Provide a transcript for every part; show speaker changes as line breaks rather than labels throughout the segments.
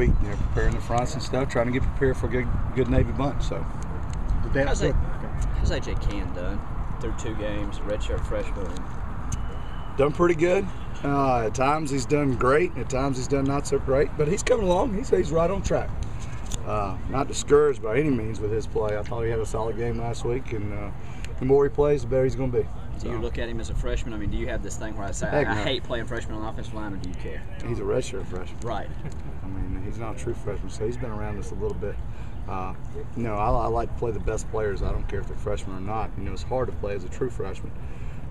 week, preparing the fronts and stuff, trying to get prepared for a good Navy bunch. So,
how's AJ Cann done through 2 games, redshirt freshman?
Done pretty good. At times he's done great. At times he's done not so great. But he's coming along. He's right on track. Not discouraged by any means with his play. I thought he had a solid game last week, and the more he plays, the better he's going to be.
Do you look at him as a freshman? I mean, do you have this thing where I say, I hate playing freshmen on the offensive line, or do you care?
He's a redshirt freshman.
Right.
I mean, he's not a true freshman, so he's been around us a little bit. I like to play the best players. I don't care if they're freshmen or not. It's hard to play as a true freshman.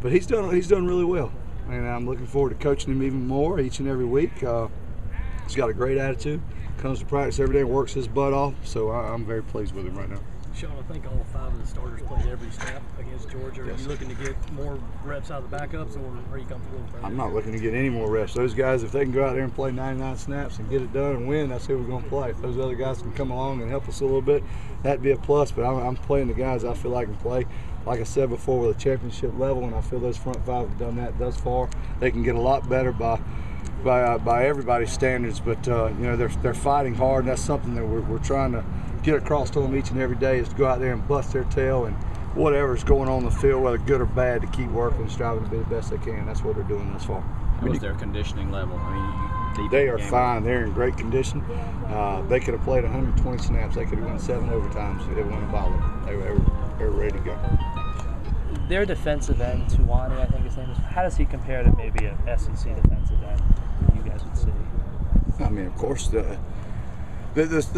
But he's done really well. And I'm looking forward to coaching him even more each and every week. He's got a great attitude, comes to practice every day and works his butt off, so I'm very pleased with him right now.
Shawn, I think all 5 of the starters played every snap against Georgia. Are you looking to get more reps out of the backups, or are you comfortable with that?
I'm not looking to get any more reps. Those guys, if they can go out there and play 99 snaps and get it done and win, that's who we're going to play. If those other guys can come along and help us a little bit, that'd be a plus. But I'm playing the guys I feel I can play. Like I said before, with a championship level, and I feel those front 5 have done that thus far. They can get a lot better by everybody's standards, but they're fighting hard, and that's something that we're trying to get across to them each and every day, is to go out there and bust their tail and whatever's going on in the field, whether good or bad, to keep working and striving to be the best they can. That's what they're doing thus far.
What's their conditioning level? I mean,
they are fine. They're in great condition. They could have played 120 snaps. They could have won 7 overtimes. They won a ball. They were ready to go.
Their defensive end, Tuwani, I think his name is. How does he compare to maybe an SEC defensive end you guys would see?
I mean, of course, the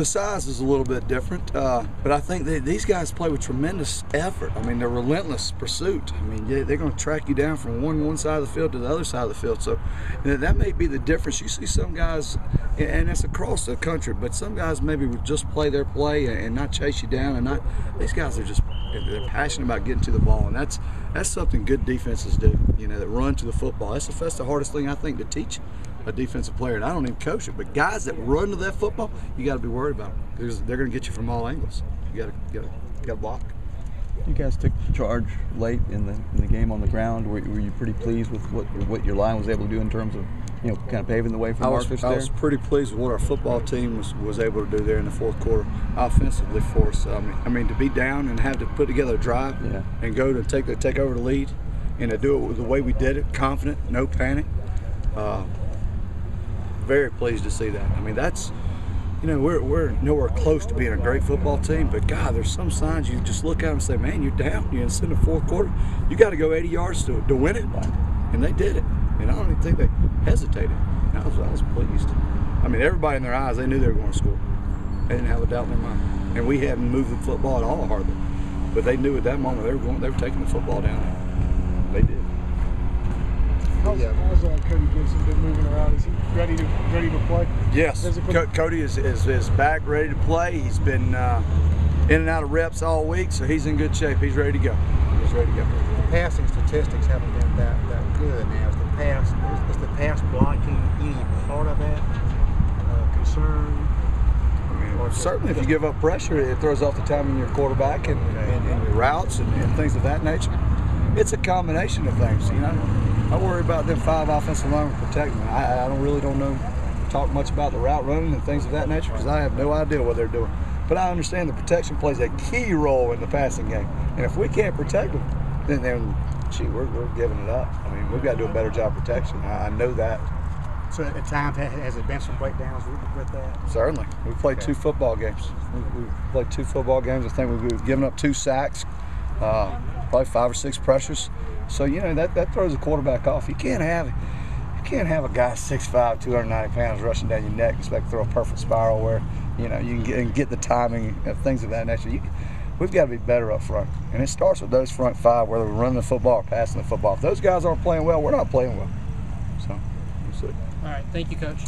size is a little bit different, but I think these guys play with tremendous effort. I mean, they're relentless pursuit. I mean, they're going to track you down from one side of the field to the other side of the field. So that may be the difference. You see some guys, and it's across the country, but some guys maybe would just play their play and not chase you down. And not these guys are just they're passionate about getting to the ball, and that's something good defenses do. That run to the football. That's the hardest thing I think to teach a defensive player, and I don't even coach it, but guys that run to that football, you got to be worried about them because they're going to get you from all angles. You got to block.
You guys took charge late in the game on the ground. Were you pretty pleased with what your line was able to do in terms of kind of paving the way for Marcus there?
I was pretty pleased with what our football team was able to do there in the 4th quarter offensively for us. I mean, to be down and have to put together a drive and go to take over the lead and to do it the way we did it, confident, no panic. Very pleased to see that. I mean, that's, we're nowhere close to being a great football team, but God, there's some signs you just look at and say, man, you're down. You're in the 4th quarter. You got to go 80 yards to win it, and they did it. And I don't even think they hesitated. I was pleased. I mean, everybody in their eyes, they knew they were going to score. They didn't have a doubt in their mind. And we hadn't moved the football at all hardly, but they knew at that moment they were taking the football down there. They did.
How's Cody Gibson been moving around? Is he ready to play?
Yes, Cody is back, ready to play. He's been in and out of reps all week, so he's in good shape. He's ready to go.
The passing statistics haven't been that good now. Is the pass blocking any part of that concern?
I mean, certainly, if you give up pressure, it throws off the timing of your quarterback and your routes and things of that nature. It's a combination of things. I worry about them 5 offensive linemen protecting me. I don't talk much about the route running and things of that nature because I have no idea what they're doing. But I understand the protection plays a key role in the passing game. And if we can't protect them, then we're giving it up. I mean, we've got to do a better job of protection. I know that.
So at times, has it been some breakdowns with that?
Certainly. We played 2 football games. We played 2 football games. I think we've given up 2 sacks, probably 5 or 6 pressures. So that throws the quarterback off. You can't have a guy 6'5", 290 pounds rushing down your neck and expect to throw a perfect spiral where you can get the timing of things of that nature. We've got to be better up front, and it starts with those front 5, whether we're running the football or passing the football. If those guys aren't playing well, we're not playing well. So we'll see.
All right, thank you, Coach.